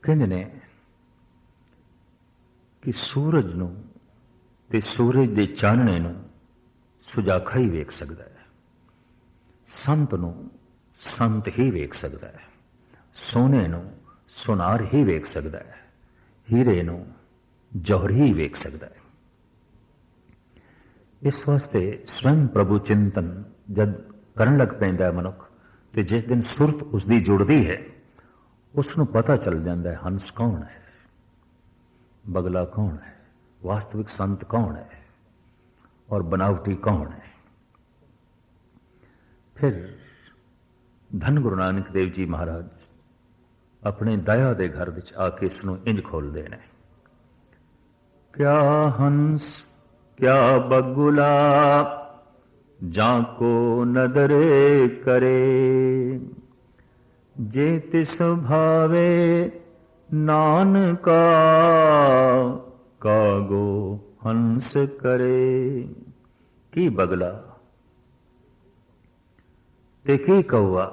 कहते ने कि सूरज नूं ते सूरज दे चानणे नूं सुजाखा ही वेख सकदा है, संत नूं संत ही वेख सकदा है, सोने नूं सुनार ही वेख सकदा है, हीरे नूं जौहर ही वेख सकदा है। इस वास्ते स्वयं प्रभु चिंतन जब करन लग पैंदा है मनुख, ते जिस दिन सुरत उसकी जुड़ती है उसनूं पता चल जाता है हंस कौन है, बगला कौन है, वास्तविक संत कौन है और बनावटी कौन है। फिर धन गुरु नानक देव जी महाराज अपने दया के घर विच आके इसनूं इंज खोलते हैं, क्या हंस क्या बगुला जाको नदरे करे, जे तिस भावे नानका कागो हंस करे। की बगला ते की कौआ,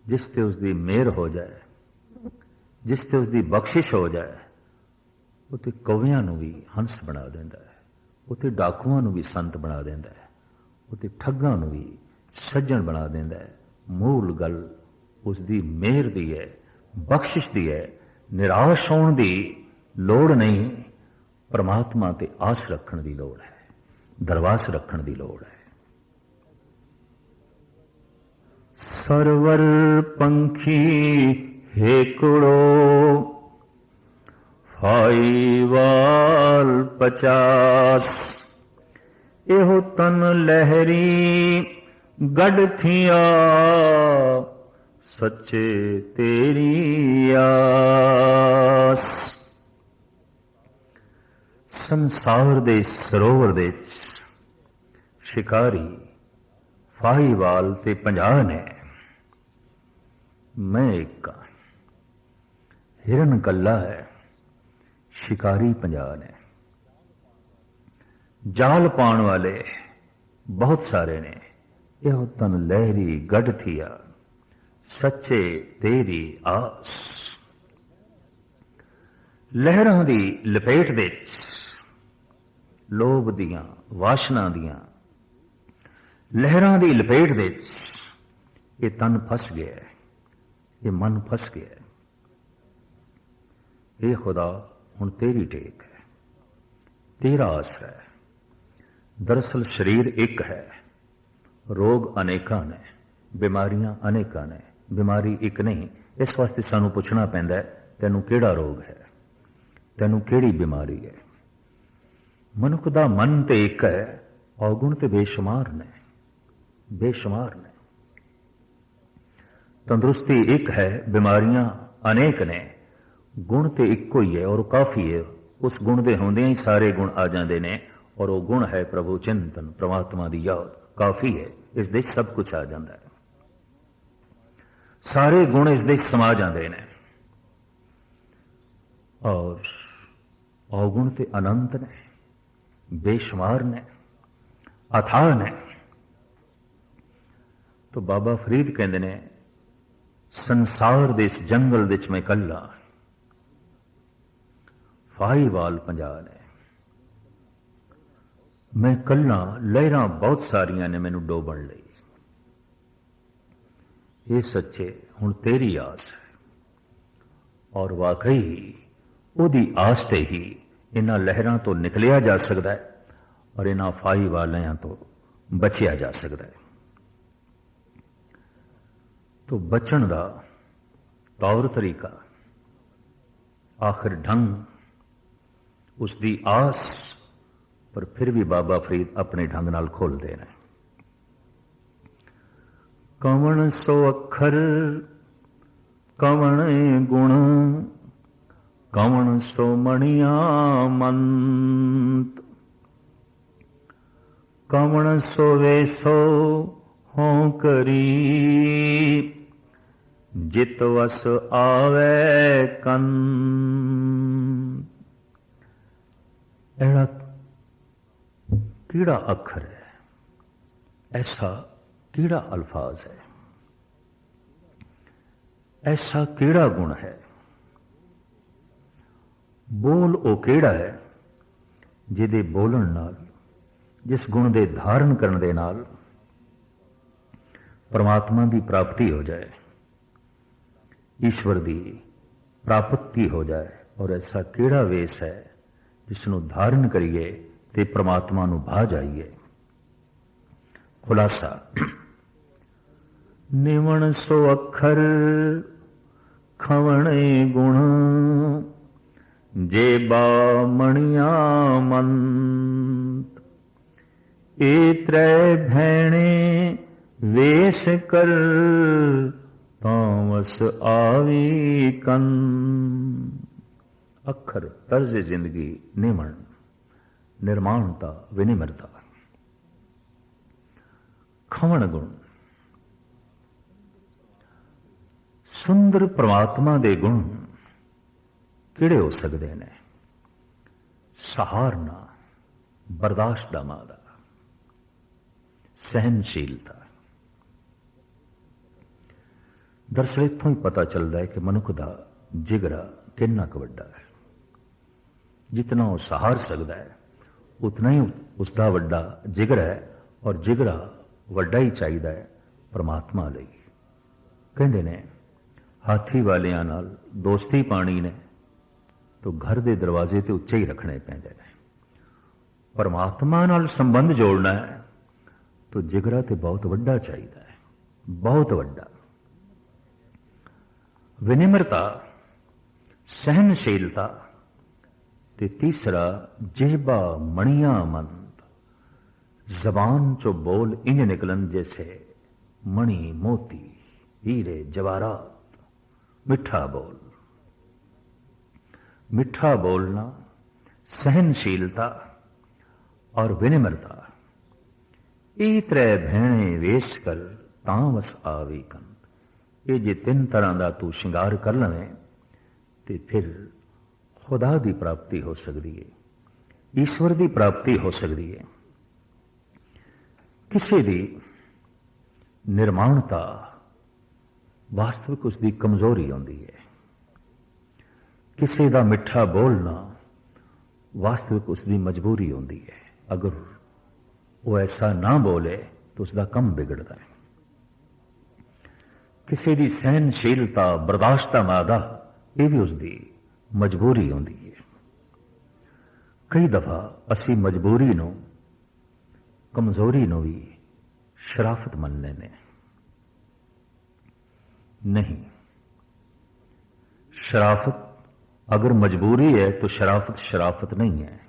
जिस ते उसकी मेहर हो जाए, जिस ते उसकी बख्शिश हो जाए, वो तो कौवियां नूं भी हंस बना देंदा है, वो तो डाकुआं नूं भी संत बना देंदा है, वो तो ठग्गां नूं भी सज्जन बना देंदा है। मूल गल उसकी मेहर दी है, बख्शिश दी है। निराश होने की लोड़ नहीं, परमात्मा ते आस रखण दी लोड़ है, दरवास रखण दी लोड़ है। सरवर पंखी हेकुड़ो फाईवाल 50, एहो तन लहरी गढ़ थिया सच्चे तेरी आस। संसार दे सरोवर दे शिकारी फाहीवाल ते 50 ने, मैं एक हिरन कल्ला है, शिकारी 50 ने, जाल पाण वाले बहुत सारे ने, यह तन लहरी गढ़ थिया सच्चे तेरी आस। लहरां दी लपेट दे लोभ दियां वासना दियां लहरां दी लपेट दे ये तन फस गया है, ये मन फस गया है। ये खुदा हुण तेरी टेक है, तेरा आसरा है। दरअसल शरीर एक है, रोग अनेका ने, बीमारियां अनेका ने, बीमारी एक नहीं। इस वास्ते सानू पूछना पैंदा है तैनू केड़ा रोग है, तैनू केड़ी बीमारी है। मनुख दा मन ते एक है, अवगुण ते बेशुमार ने, बेशुमार ने। तंदुरुस्ती एक है, बीमारियां अनेक ने, गुण ते इको ही है और काफी है। उस गुण दे होंदियां ही सारे गुण आ जाते हैं और वह गुण है प्रभु चिंतन, परमात्मा की याद, काफी है। इस दे सब कुछ आ जाता है, सारे गुण इस दे समा जाते हैं और अवगुण ते अनंत ने, बेशुमार ने, अथाह ने। तो बाबा फरीद कहते ने, संसार दे इस जंगल विच मैं कल्ला, फाहीवाल 50 ने, मैं कल्ला, लहरां बहुत सारियां ने मैनू डोबण लई। ये सच्चे हुण तेरी आस है और वाकई उहदी आस ते ही इन्हां लहरां तो निकलिया जा सकता है और इन्हां फाहीवालियां तो बचिया जा सकता है। तो बचन का तौर तरीका, आखिर ढंग उसकी आस, पर फिर भी बाबा फरीद अपने ढंग नाल खोलते हैं। कवण सो अखर कवण गुण, कवण सो मणिया मंत, कवण सो वेसो हो करी, जित वस आवे कन। एड़ा कीड़ा अखर है, ऐसा कीड़ा अल्फाज है, ऐसा केड़ा गुण है, बोल ओ केड़ा है जिहदे बोलण नाल, जिस गुण दे धारण करन दे नाल परमात्मा की प्राप्ति हो जाए, ईश्वर की प्राप्ति हो जाए। और ऐसा केड़ा वेश है जिसनों धारण करिए ते परमात्मा नूं भा जाइए। खुलासा, निवण सो अखर खवणे गुण, जेबा मणिया मंत, ए त्रै भैणे वेश कर, तावस आवी कन। अखर तर्ज जिंदगी, निमण निर्माणता विनिमरता, खवण गुण सुंदर परमात्मा दे गुण किहड़े हो सकते हैं? सहारना, बर्दाश्त दा मादा, सहनशीलता। दरअसल इत्थों ही पता चलता है कि मनुख का जिगरा कितना क वड्डा है। जितना वह सहार सकता है उतना ही उसका वड्डा जिगर है, और जिगरा वड्डा ही चाहिए है परमात्मा लई। कहते ने हाथी वालियां नाल दोस्ती पानी ने तो घर के दरवाजे ते उच्चे ही रखने पैंदे ने। परमात्मा नाल संबंध जोड़ना है तो जिगरा ते बहुत वड्डा चाहिए है, बहुत वड्डा। विनिम्रता, सहनशीलता ते तीसरा जिहबा मणिया मंद, जबान चो बोल इंज निकलन जैसे मणि मोती हीरे जवाहरात। मिठा बोल, मिठा बोलना, सहनशीलता और विनिम्रता, ये त्रै भैणे वेश कर तावस आवी कंद। ये जे तीन तरह का तू श्रृंगार कर लवें तो फिर खुदा की प्राप्ति हो सकती है, ईश्वर की प्राप्ति हो सकती है। किसी की निर्माणता वास्तविक उसकी कमजोरी होती है, किसी का मिठा बोलना वास्तविक उसकी मजबूरी होती है। अगर वो ऐसा ना बोले तो उसका कम बिगड़ता है। किसी की सहनशीलता, बर्दाश्त का मादा, यह भी उसकी मजबूरी होती है। कई दफा असी मजबूरी नूं, कमजोरी नूं भी शराफत मनने ने। नहीं, शराफत अगर मजबूरी है तो शराफत शराफत नहीं है।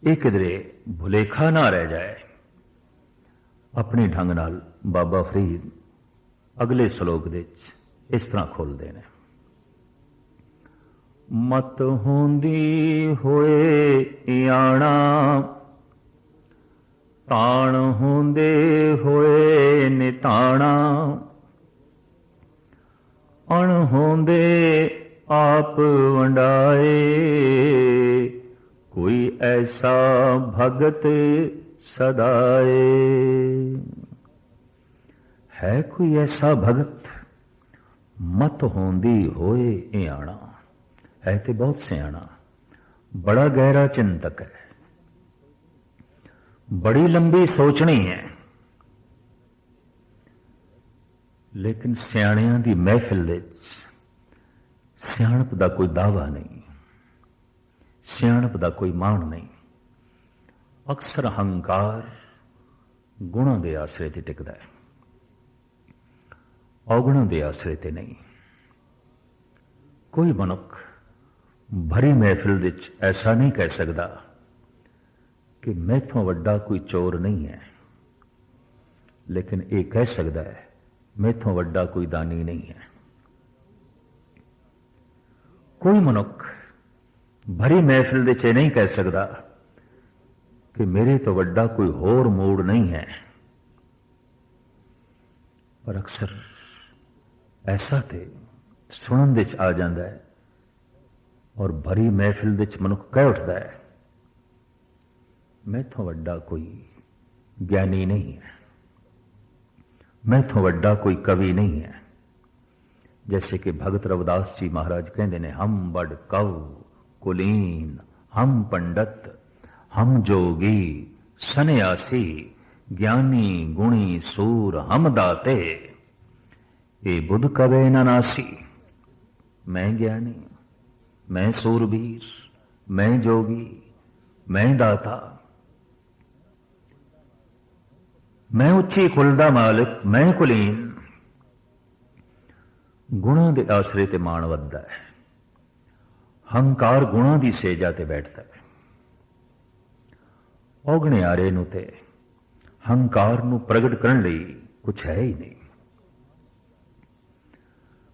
ये किधरे भुलेखा ना रह जाए। अपने ढंग नाल बाबा फरीद अगले श्लोक दे इस तरह खोलते हैं, मत होंदी होए आना, ताण होंदे होए निताणा, अण होंदे आप वंडाए, कोई ऐसा भगत सदाए। है कोई ऐसा भगत, मत होंदी होए ए आना, है तो बहुत सियाना, बड़ा गहरा चिंतक है, बड़ी लंबी सोचनी है, लेकिन सियाणियां दी महफिल विच सियाणप दा कोई दावा नहीं, सियाणप दा कोई मान नहीं। अक्सर अहंकार गुणों के आसरे ते टिकदा है, अवगुणों के आसरे ते नहीं। कोई मनुख भरी महफिल विच ऐसा नहीं कह सकता कि मैथों वड्डा कोई चोर नहीं है, लेकिन ये कह सकता है मैथों वड्डा कोई दानी नहीं है। कोई मनुख भरी महफिल विच नहीं कह सकता कि मेरे तो वड्डा कोई होर मूड नहीं है। पर अक्सर ऐसा तो सुनन विच आ जाता है और भरी महफिल विच मनुख कह उठता है मैथों वड्डा कोई ज्ञानी नहीं है, मैथों वड्डा कोई कवि नहीं है। जैसे कि भगत रविदास जी महाराज कहते ने, हम बड़ कव कुलीन, हम पंडित, हम जोगी सन्यासी, ज्ञानी गुणी सूर हम दाते, ये बुध कवे न नासी। मैं ज्ञानी, मैं सूरबीर, मैं जोगी, मैं दाता, मैं उच्ची कुल दा मालिक, मैं कुलीन। गुणा के आसरे ते मान वधदा है। हंकार गुणा की सेजा ते बैठता है। औगणियारे नूं ते हंकार नूं प्रगट करने लई कुछ है ही नहीं।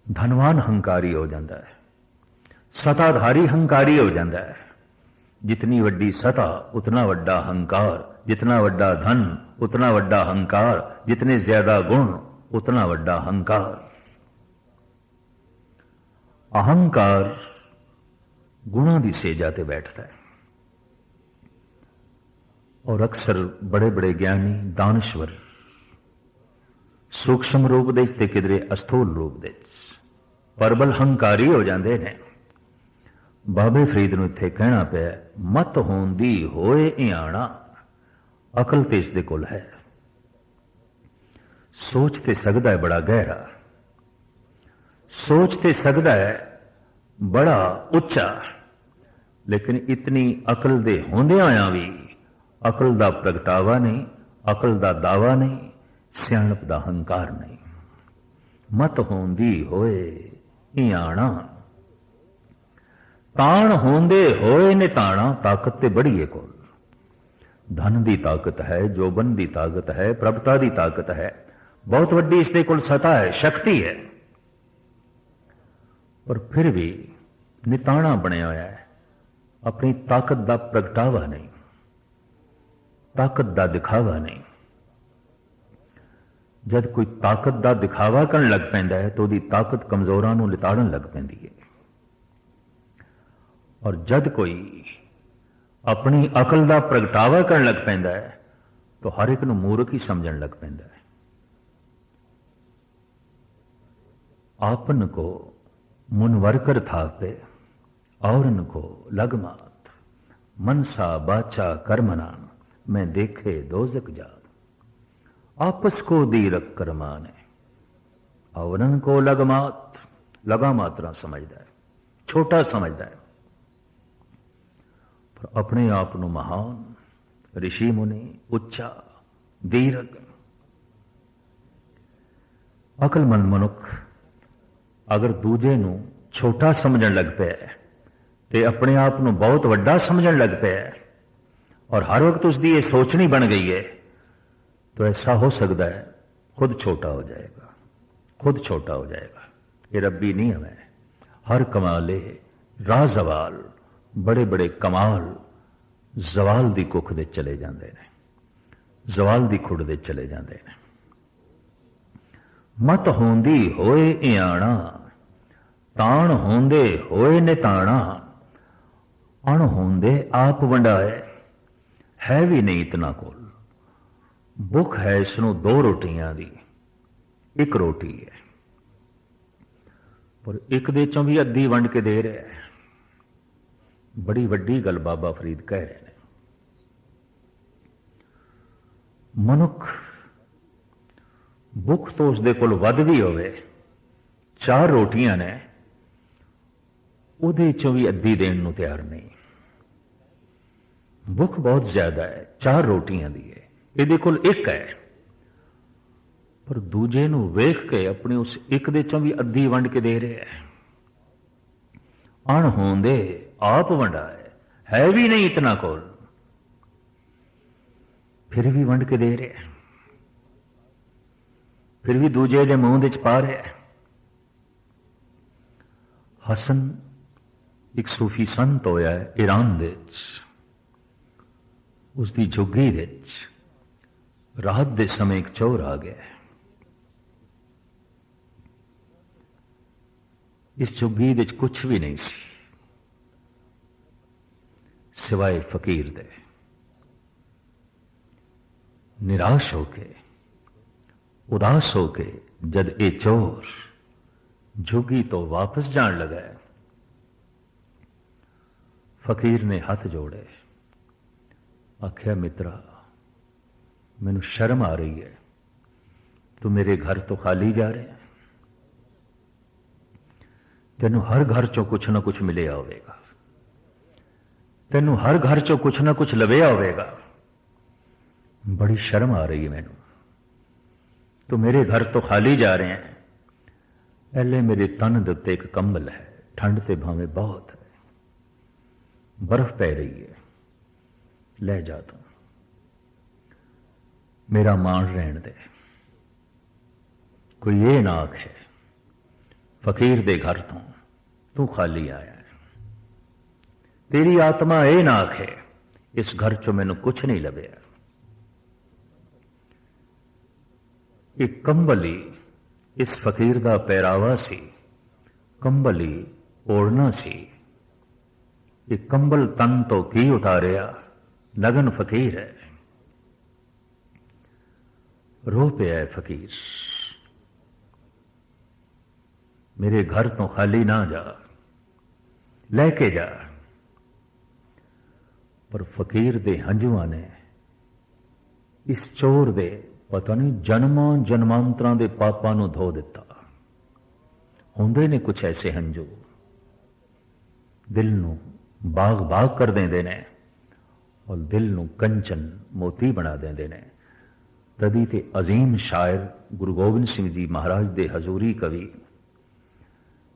धनवान हंकारी हो जाता है, सताधारी हंकारी हो जाता है। जितनी वड्डी सता उतना वड्डा हंकार, जितना वड्डा धन उतना वड्डा हंकार, जितने ज्यादा गुण उतना वड्डा हंकार। अहंकार गुणों की सेजा ते बैठता है। और अक्सर बड़े बड़े ज्ञानी दानश्वर सूक्ष्म रूप दे ते किधरे अस्थूल रूप दे परबल हंकारी हो जाते हैं। बाबे फरीद नूं इत्थे कहना पिया, मत होंदी होए इयाणा। अकल ते इसदे कोल है, सोच ते सकदा है बड़ा गहरा, सोच ते सकदा है बड़ा उच्चा, लेकिन इतनी अकल दे होंदे आया भी अकल दा प्रगटावा नहीं, अकल दा दावा नहीं, सियाणप दा हंकार नहीं। मत होंदी होए इयाणा, ताण होंदे होए निताणा। ताकत ते बड़ी है कोल, धन की ताकत है, जोबन की ताकत है, प्रभुता की ताकत है, बहुत वड्डी इसके कोल सता है, शक्ति है। पर फिर भी निताणा बनया होया है, अपनी ताकत का प्रगटावा नहीं, ताकत का दिखावा नहीं। जब कोई ताकत का दिखावा करन लग पैंदा है तो उसकी ताकत कमजोरां नूं लिताड़न लग पैंदी है। और जब कोई अपनी अकल का प्रगटावा करन लग पैंदा है तो हर एक नूं मूर्ख ही समझण लग पैंदा है। आपन को मुनवर कर थापे औरन को लगमात, मनसा बाचा कर्मना मैं देखे दोजक जात। आपस को दीरक करमाने औरन को लगमात, लगा मात्रा समझदा है, छोटा समझदा है। पर अपने आप नूं महान ऋषि मुनि उच्चा दीरक। अकलमंद मनुख अगर दूजे नूं छोटा समझण लग पिया ते अपने आप नूं बहुत वड्डा समझण लग पिया और हर वक्त उसकी ये सोचनी बन गई है, तो ऐसा हो सकता है खुद छोटा हो जाएगा, खुद छोटा हो जाएगा। ये रब्बी नियम है। हर कमाले राह जवाल, बड़े बड़े कमाल जवाल दी कुख दे चले जाते हैं, जवाल दी खुड़ दे चले जाते हैं। मत होंदी होए इयाणा, ताण होंदे होए निताणा। अण होंदे आप वंडाए, है भी नहीं इतना कोल। भुख है इसनों दो रोटियां दी, एक रोटी है पर एक दे चों भी अद्धी वंड के दे रहा है। बड़ी वड्डी गल बाबा फरीद कह रहे हैं। मनुख भुख तो उसदे कोल वध भी होवे, 4 रोटियां ने, उहदे चों भी अद्धी देण नूं तैयार नहीं। भुख बहुत ज्यादा है, 4 रोटियां दी है, इहदे कोल एक है, पर दूजे नूं वेख के अपने उस एक दे चों भी अद्धी वंड के दे रहे हैं। अण होंदे आप वंडाए, है भी नहीं इतना कोल, फिर भी वंड के दे रहे हैं, फिर भी दूजे दे मुंह दे च पा रहे हैं। हसन एक सूफी संत होया है ईरान दे च, उसकी झुग्गी दे च रात दे समय एक चोर आ गया। इस झुग्गी दे च कुछ भी नहीं सी सिवाय फकीर दे। निराश होके उदास होके जद ये चोर झुग्गी तो वापस जान लगा, फकीर ने हाथ जोड़े, आख्या मित्रा मैनू शर्म आ रही है, तू मेरे घर तो खाली जा रहे हैं, तेनू हर घर चों कुछ ना कुछ मिले होगा, तेनू हर घर चों कुछ ना कुछ लविया होगा, बड़ी शर्म आ रही है मैनू, तो मेरे घर तो खाली जा रहे हैं, पहले मेरे तन दे उत्ते एक कंबल है, ठंड ते भावें बहुत है, बर्फ पै रही है, ले जा तू, मेरा मान रहन दे, कोई ये ना आखे फकीर दे घर तो तू खाली आया है, तेरी आत्मा ये ना आखे इस घर चो मैनू कुछ नहीं लभ्या, एक कंबली इस फकीर का पहरावा सी, कंबली ओढ़ना सी, एक कंबल तन तो की उतारिया, नगन फकीर है, रो पे है फकीर, मेरे घर तो खाली ना जा, लेके जा, पर फकीर दे हंजुआ ने इस चोर दे पता नहीं जन्मां जन्मांतरां दे पापां नूं धो दिता, हुंदे ने कुछ ऐसे हंजू दिल नूं बाग बाग कर देंदे ने और दिल नूं कंचन मोती बना देंदे ने। तदी ते अजीम शायर गुरु गोबिंद सिंह जी महाराज दे हजूरी कवि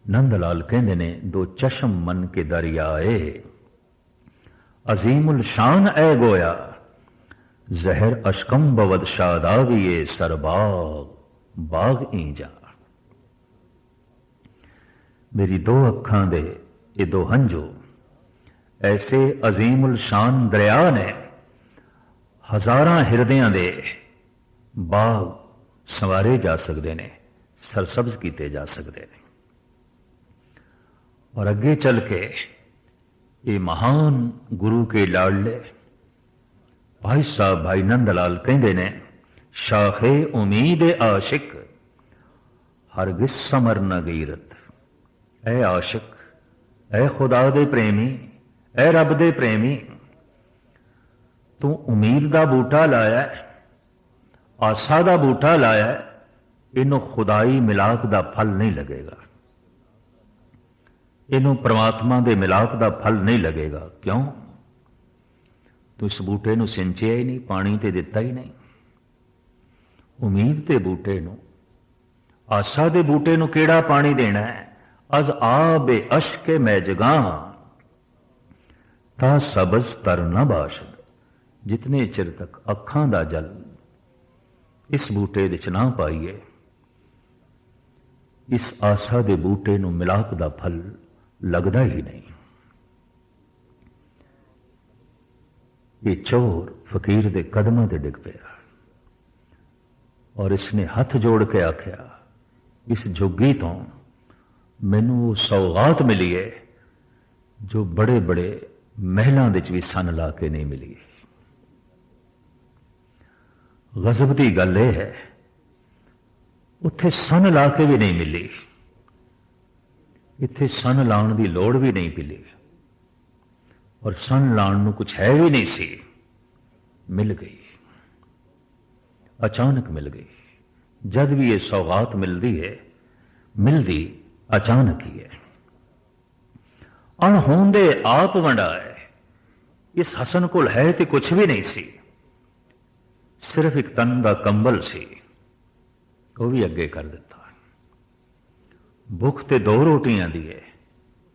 नंद लाल कहंदे ने, दो चश्म मन के दरियाए अजीमुल शान ए गोया, जहर अशकम बवद शादाविये सरबाग बाग ईजा। मेरी दो अखां दे ये दो हंजू ऐसे अजीमुल शान दरिया ने हजारां हिरदियां दे बाग संवारे जा सकते ने, सरसब्ज किए जा सकते हैं। और अगे चल के ये महान गुरु के लाडले भाई साहब भाई नंदलाल कहते ने, शाखे उम्मीद आशिक हरगिज समर न गीरत। ऐ आशिक, ऐ खुदा दे प्रेमी, ऐ रब दे प्रेमी, तू उम्मीद का बूटा लाया, आसा का बूटा लाया, इनू खुदाई मिलाप का फल नहीं लगेगा, इनू परमात्मा के मिलाप का फल नहीं लगेगा। क्यों? तू इस बूटे नू सिंचिया ही नहीं, पानी ते दिता ही नहीं। उम्मीद के बूटे नू, आसा के बूटे नू केड़ा पानी देना है? अज आ बे अशके मैजगा ता सबज तर न बाशद। जितने चिर तक अखां दा जल इस बूटे विच ना पाईए, इस आसा दे बूटे नू मिलाप दा फल लगदा ही नहीं। ये चोर फकीर दे कदमां ते डिग पिया और इसने हथ जोड़ के आख्या, इस झुग्गी तो मैनू वो सौगात मिली है जो बड़े बड़े महलों विच भी सन ला के नहीं मिली। गजब की गल यह है, उत्थे सन ला के भी नहीं मिली, इत्थे सन लाउण की लोड़ भी नहीं मिली, और सन लाउण नूं कुछ है भी नहीं सी, मिल गई, अचानक मिल गई। जब भी ये सौगात मिलती है, मिलती अचानक ही है। अणहोंदे आप वंडा है। इस हसन कोल है तो कुछ भी नहीं सी, सिर्फ एक तन का कंबल सी, वो भी अगे कर दिता। भुख ते दो रोटियां दी है,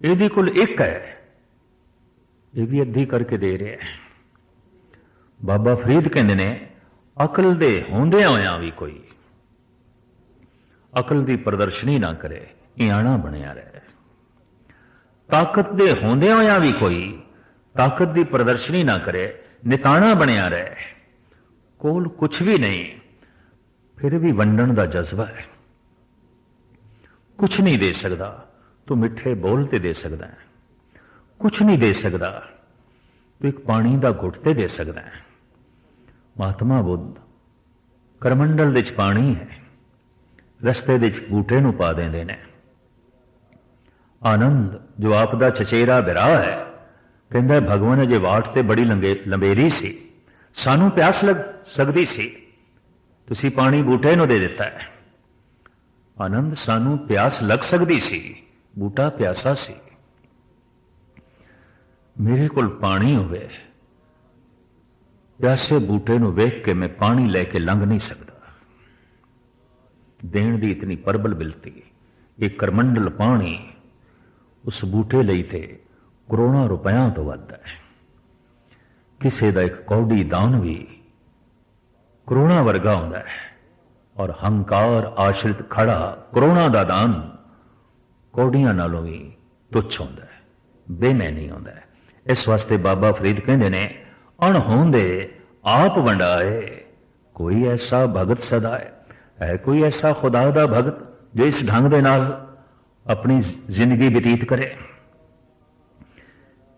यदि कुल एक है, ये भी अद्धी करके दे रहे हैं। बाबा फरीद कहते ने, अकल दे होंदियां होयां भी कोई अकल की प्रदर्शनी ना करे, इयाना बनया रहे। ताकत दे होंदियां होयां भी कोई ताकत की प्रदर्शनी ना करे, निताना बनया रहे। कोल कुछ भी नहीं, फिर भी वंडन का जज्बा है। कुछ नहीं दे सकता तो मिठे बोल ते दे सकता है, कुछ नहीं दे सकता तो एक पानी का घुट ते दे सकता है। महात्मा बुद्ध करमंडल विच पानी है, रस्ते दे बूटे नूं पा देंदे ने। आनंद जो आप दा चचेरा बिराह है कहंदा भगवान अजे वाट ते बड़ी लंबेरी सी, सानू प्यास लग सकदी सी, तुसी पानी बूटे नूं दे दिता है। आनंद सानू प्यास लग सकदी सी, बूटा प्यासा सी। मेरे कोल पानी होवे, प्यासे बूटे नूं वेख के मैं पानी लैके लंघ नहीं सकता। देण दी इतनी प्रबल बिलती, एक करमंडल पानी उस बूटे लई ते करोड़ों रुपया तो वध है। किसी का एक कौड़ी दान भी करोड़ों वर्गा होंदा है, और हंकार आश्रित खड़ा करोड़ों का दान कौड़ियां नालों भी तुच्छ होंदा है, बेमैनी होंदा है। इस वास्ते बाबा फरीद कहंदे ने अणहोंदे आप वंडाए, कोई ऐसा भगत सदाए। है कोई ऐसा खुदा दा भगत जो इस ढंग दे नाल अपनी जिंदगी बतीत करे।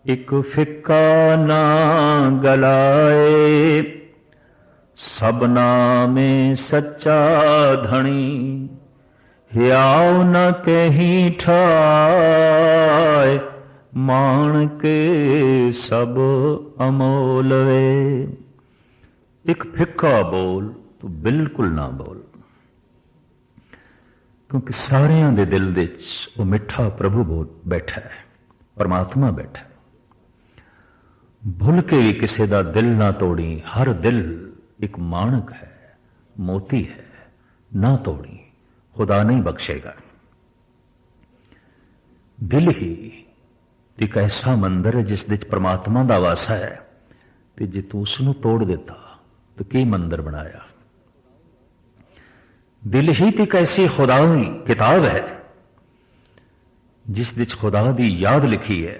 एक फिक्का ना गलाए, सबना में सच्चा धनी, हियाव न कहीं ठाए, मान के सब अमोल वे। एक फिक्का बोल तो बिल्कुल ना बोल, क्योंकि सारियां दे दिल दे वो मिठा प्रभु बोल बैठा है, परमात्मा बैठा है। भुल के भी किसी का दिल ना तोड़ी, हर दिल एक माणक है, मोती है, ना तोड़ी, खुदा नहीं बख्शेगा। दिल ही एक ऐसा मंदिर है जिस विच परमात्मा का वासा है, ते जे तू उसनूं तोड़ दिता तो की मंदिर बनाया। दिल ही एक ऐसी खुदावी किताब है जिस विच खुदा की याद लिखी है।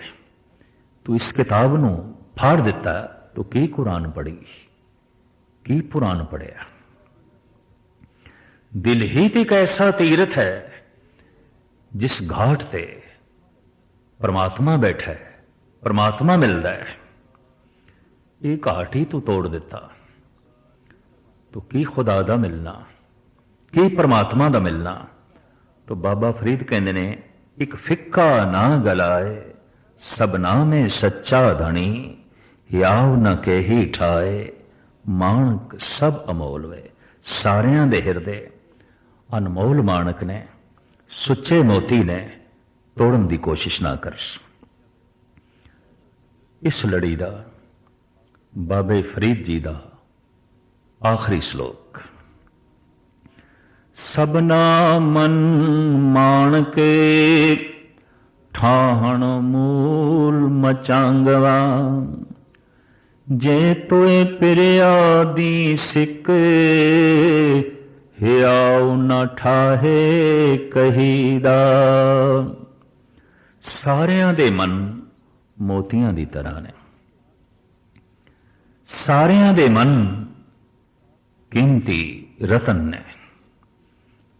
तू इस किताब नूं फाड़ दिता तो की कुरान पढ़ी, की पुराण पढ़िया। दिल ही एक ऐसा तीर्थ है जिस घाट ते परमात्मा बैठा है, परमात्मा मिलता है। ये घाट ही तू तोड़ दिता तो की खुदा दा मिलना, की परमात्मा दा मिलना। तो बाबा फरीद कहंदे ने एक फिक्का ना गलाए, सबना में सच्चा धनी, याव न कही ठाए, माणक सब अमोल वे। सारियां दे हिरदे अनमोल माणक ने, सुच्चे मोती ने, तोड़न की कोशिश ना कर। इस लड़ी का बाबे फरीद जी का आखिरी श्लोक। सबना मन मान के ठाहण मूल मचांगवा, जे तोए पिरिया दी सिक, हियाव न ठाहे कहीदा। सारियां दे मन मोतियां दी तरह ने, सारियां दे मन कीमती रतन ने।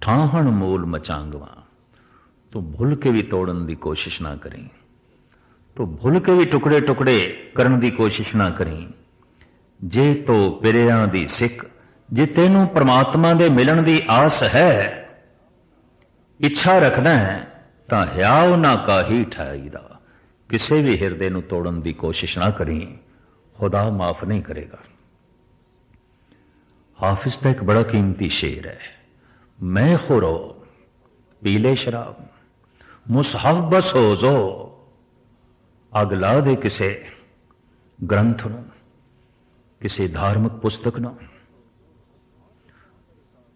ठाहण मूल मचांगवा, तो भूल के भी तोड़न की कोशिश ना करें, तो भूल के भी टुकड़े टुकड़े करन की कोशिश ना करें। जे तो पिरियां दी सिख, जे तेनों परमात्मा दे मिलन की आस है, इच्छा रखना है, तो हियाव ना काही ठाईदा। किसी भी हिरदे नूं तोड़न की कोशिश ना करें, खुदा माफ नहीं करेगा। हाफिज का एक बड़ा कीमती शेर है, मैं खुरो पीले शराब, मुसहफ बस हो जो, अग ला दे किसे ग्रंथ नूं, किसी धार्मिक पुस्तक नूं।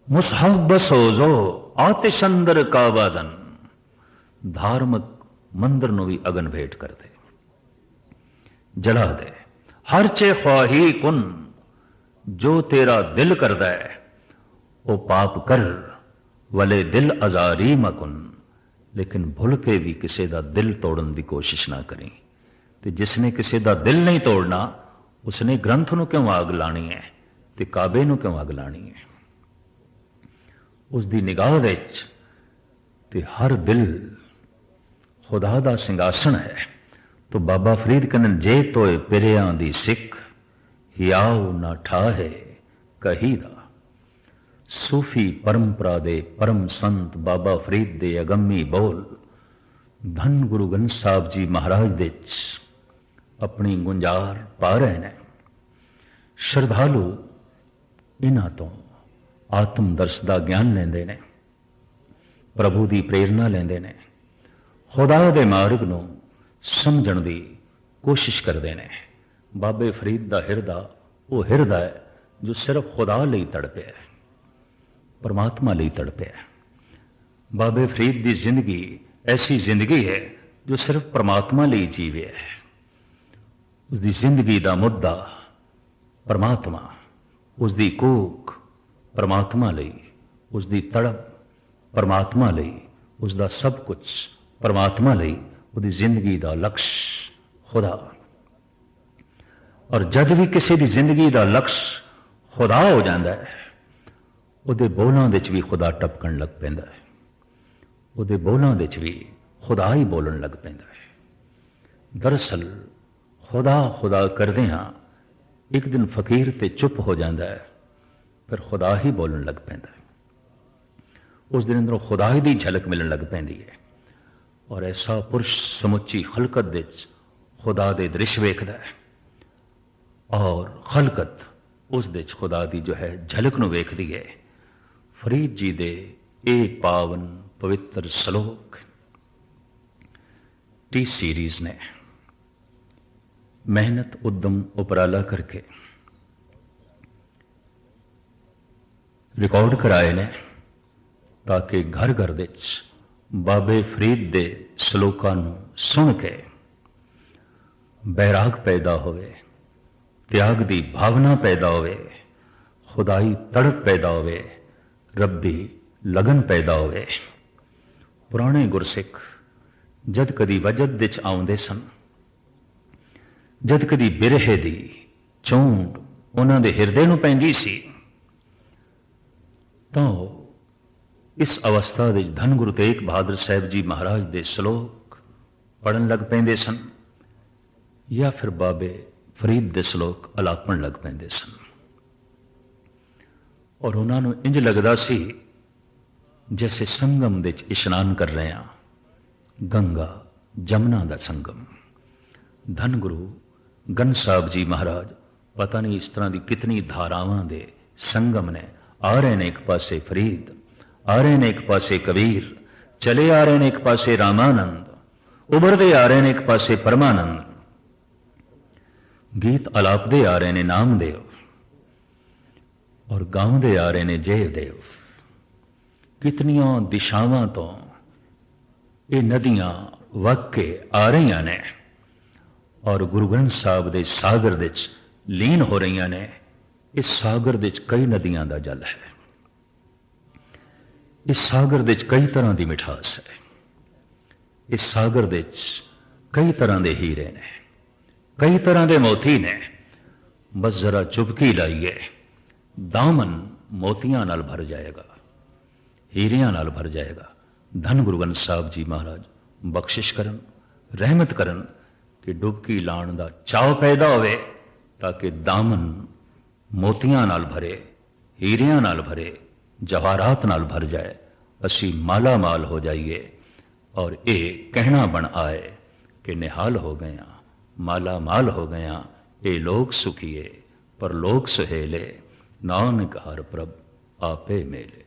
मुसहफ बस हो जो, आतिश अंदर का वाजन, धार्मिक मंदिर नूं भी अगन भेंट कर दे, जला दे। हर चे ख्वाही कुन, जो तेरा दिल करदा है वो पाप कर, वले दिल अजारी मकुन। लेकिन भुल के भी किसी का दिल तोड़न की कोशिश ना करें। तो जिसने किसी का दिल नहीं तोड़ना, उसने ग्रंथ नूं क्यों आग लानी है, ते काबे नूं क्यों आग लानी है। उसकी निगाह विच ते हर दिल खुदा दा सिंघासन है। तो बाबा फरीद कहन, जे तोए पिरियां दी सिख, हियाव ना ठाहे कहीदा। सूफी परंपरा दे परम संत बाबा फरीद दे अगम्मी बोल धन गुरु ग्रंथ साहब जी महाराज दे अपनी गुंजार पा रहे हैं। श्रद्धालु इन्हां तो आत्म दर्श का ज्ञान लेंदे ने, प्रभु की प्रेरणा लेंदे ने, खुदा दे मार्ग नूं समझण दी कोशिश करते हैं। बाबे फरीद का हिरदा वो हिरदा है जो सिर्फ खुदा लई तड़पे, परमात्मा लई तड़पे। बाबे फरीद की जिंदगी ऐसी जिंदगी है जो सिर्फ परमात्मा लई जीवे है। उसकी जिंदगी का मुद्दा परमात्मा, उसकी कूक परमात्मा लई, उसकी तड़प परमात्मा लई, उसका सब कुछ परमात्मा लई, उसकी जिंदगी का लक्ष्य खुदा। और जद भी किसी की जिंदगी का लक्ष्य खुदा हो जाता है, उसके बोलों विच भी खुदा टपकन लग पैंदा है, उसके बोलों विच भी खुदा ही बोलन लग पैंदा है। दरअसल खुदा खुदा करदे हाँ एक दिन फकीर ते चुप हो जाता है, फिर खुदा ही बोलन लग पैंदा है। उस दिन अंदरों खुदा ही दी झलक मिलन लग पैंदी है। और ऐसा पुरुष समुची खलकत विच खुदा दे दृश्य वेखदा है और खलकत उस दे खुदा दी जो है झलक नूं वेखदी है। फरीद जी दे ए पावन पवित्र सलोक टी सीरीज ने मेहनत उद्यम उपराला करके रिकॉर्ड कराए ने, ताकि घर घर विच बाबे फरीद दे सलोकां नूं सुन के बैराग पैदा होवे, त्याग दी भावना पैदा होवे, खुदाई तड़प पैदा होवे, रब्बी लगन पैदा होवे। पुराने गुरसिख जद कदी वजद विच आउंदे सन, जद कदी बिरहे दी चोंड उन्हां दे हिरदे नूं पैंदी सी, तो इस अवस्था विच धन गुरु तेग बहादुर साहब जी महाराज दे श्लोक पढ़न लग पैंदे सन, या फिर बाबे फरीद दे श्लोक अलापण लग पैंदे सन। और उन्हां नूं इंज लगदा सी जैसे संगम विच इशनान कर रहे हैं, गंगा जमुना दा संगम। धन गुरु ग्रंथ साहब जी महाराज पता नहीं इस तरह की कितनी धारावां दे संगम ने। आ रहे ने एक पासे फरीद, आ रहे ने एक पासे कबीर, चले आ रहे ने एक पासे रामानंद, उभरते आ रहे ने एक पासे परमानंद, गीत अलापदे आ रहे ने नामदेव और गाउंदे आ रहे ने जयदेव। कितनियां दिशावां तो ये नदियां वग के आ रही ने और गुरु ग्रंथ साहब दे सागर विच लीन हो रही ने। इस सागर विच कई नदियां दा जल है, इस सागर विच कई तरह की मिठास है, इस सागर विच कई तरह के हीरे ने, कई तरह के मोती ने। बस जरा चुपकी लाइए, दामन मोतियां नाल भर जाएगा, हीरियां नाल भर जाएगा। धन गुरु ग्रंथ साहब जी महाराज बख्शिश करन, रहमत करन कि डुबकी लाण दा चाव पैदा होवे, ताकि दामन मोतियां नाल भरे, हीरियां नाल भरे, जवाहरात नाल भर जाए, असी माला माल हो जाइए और ये कहना बन आए कि निहाल हो गया, माला माल हो गया, ये लोग सुखिए पर लोग सुहेले, नानक हर प्रभ आपे मेले।